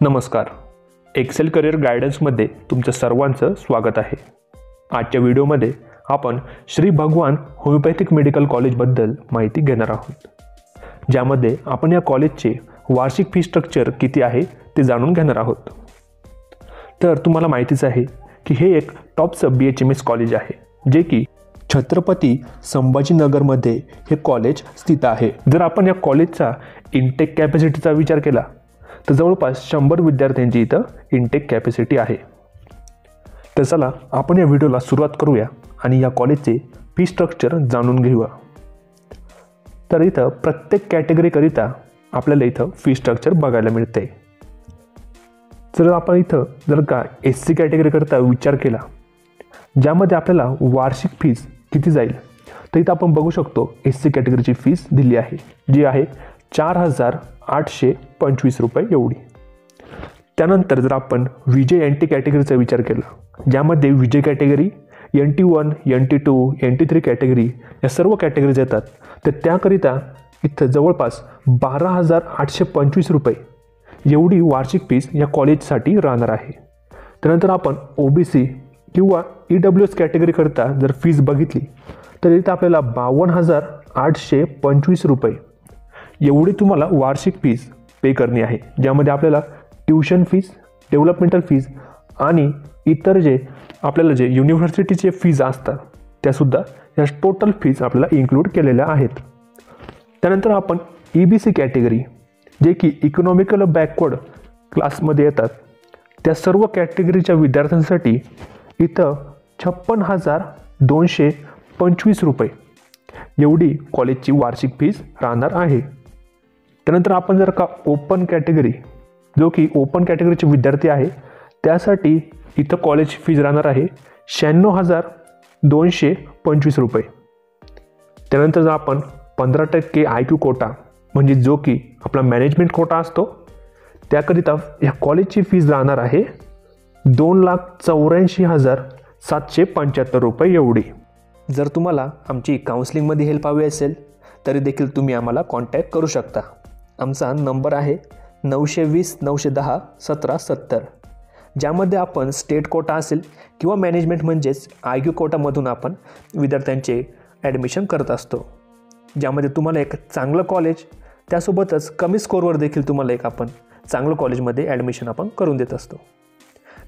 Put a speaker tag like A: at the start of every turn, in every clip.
A: नमस्कार. Excel career गायडन्समध्ये तुमचं सर्वांचं स्वागत आहे. आजच्या व्हिडिओमध्ये आपण श्री भगवान होमिओपॅथिक मेडिकल कॉलेजबद्दल माहिती घेणार आहोत, ज्यामध्ये आपण या कॉलेजचे वार्षिक फी स्ट्रक्चर किती आहे ते जाणून घेणार आहोत. तर तुम्हाला माहितीच आहे की हे एक टॉपचं BHMS कॉलेज आहे, जे की छत्रपती संभाजीनगरमध्ये हे कॉलेज स्थित आहे. जर आपण या कॉलेजचा इनटेक कॅपॅसिटीचा विचार केला तर जवळपास 100 विद्यार्थ्यांची इथं इनटेक कॅपॅसिटी आहे. तर चला आपण या व्हिडिओला सुरुवात करूया आणि या कॉलेजचे फी स्ट्रक्चर जाणून घेऊया. तर इथं प्रत्येक कॅटेगरीकरिता आपल्याला इथं फी स्ट्रक्चर बघायला मिळते. जर आपण इथं का SC कॅटेगरीकरिता विचार केला, ज्यामध्ये आपल्याला वार्षिक फीज किती जाईल, तर इथं आपण बघू शकतो SC कॅटेगरीची फीस दिली आहे, जी आहे 4,825 रुपये एवढी. त्यानंतर जर आपण विजय NT कॅटेगरीचा विचार केला, ज्यामध्ये विजय category, NT1, NT2, NT3 category या सर्व कॅटेगरीज येतात, तर त्याकरिता इथं जवळपास 12,825 रुपये एवढी वार्षिक फीस या कॉलेजसाठी राहणार आहे. त्यानंतर आपण OBC किंवा EWS कॅटेगरीकरिता जर फीज बघितली तर इथं आपल्याला 52,825 रुपये एवढी तुम्हाला वार्षिक फीज पे करणी आहे, ज्यामध्ये आपल्याला ट्यूशन फीज, डेव्हलपमेंटल फीज आणि इतर जे आपल्याला जे युनिव्हर्सिटीचे फीज असतात त्यासुद्धा या टोटल फीज आपल्याला इन्क्लूड केलेल्या आहेत. त्यानंतर आपण EBC कॅटेगरी, जे की इकॉनॉमिकल बॅकवर्ड क्लासमध्ये येतात, त्या सर्व कॅटेगरीच्या विद्यार्थ्यांसाठी इथं 56,225 रुपये एवढी कॉलेजची वार्षिक फीज राहणार आहे. त्यानंतर आपण जर का ओपन कॅटेगरी, जो की ओपन कॅटेगरीचे विद्यार्थी आहे, त्यासाठी इथं कॉलेज फीज राहणार आहे 96,225 रुपये. त्यानंतर जर आपण 15% IQ कोटा, म्हणजे जो की आपला मॅनेजमेंट कोटा असतो, त्याकरिता या कॉलेजची फीज राहणार आहे 2,84,775 रुपये एवढी. जर तुम्हाला आमची काउन्सिलिंगमध्ये हेल्प हवी असेल तरी देखील तुम्ही आम्हाला कॉन्टॅक्ट करू शकता. आमचा नंबर आहे 920-910-1770, ज्यामध्ये आपण स्टेट कोटा असेल किंवा मॅनेजमेंट म्हणजेच IQ कोटामधून आपण विद्यार्थ्यांचे ॲडमिशन करत असतो, ज्यामध्ये तुम्हाला एक चांगलं कॉलेज, त्यासोबतच कमी स्कोरवर देखील तुम्हाला एक आपण चांगलं कॉलेजमध्ये ॲडमिशन आपण करून देत असतो.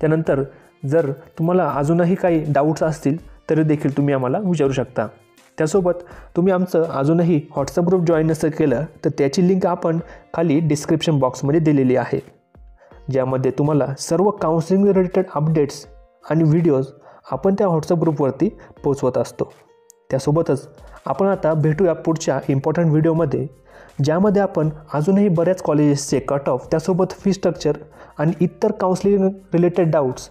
A: त्यानंतर जर तुम्हाला अजूनही काही डाऊट्स असतील तरी देखील तुम्ही आम्हाला विचारू शकता. त्यासोबत तुम्ही आमचं अजूनही व्हॉट्सअप ग्रुप जॉईन नसेल केलं तर त्याची लिंक आपण खाली डिस्क्रिप्शन बॉक्समध्ये दिलेली आहे, ज्यामध्ये तुम्हाला सर्व काउन्सिलिंग रिलेटेड अपडेट्स आणि व्हिडिओज आपण त्या व्हॉट्सअप ग्रुपवरती पोचवत असतो. त्यासोबतच आपण आता भेटूया पुढच्या इम्पॉर्टंट व्हिडिओमध्ये, ज्यामध्ये आपण अजूनही बऱ्याच कॉलेजेसचे कट ऑफ, त्यासोबत फी स्ट्रक्चर आणि इतर काउन्सिलिंग रिलेटेड डाऊट्स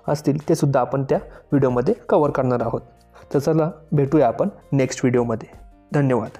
A: असतील ते सुद्धा आपण त्या व्हिडिओमध्ये कव्हर करणार आहोत. तर चला भेटूया आपण नेक्स्ट व्हिडिओमध्ये. धन्यवाद.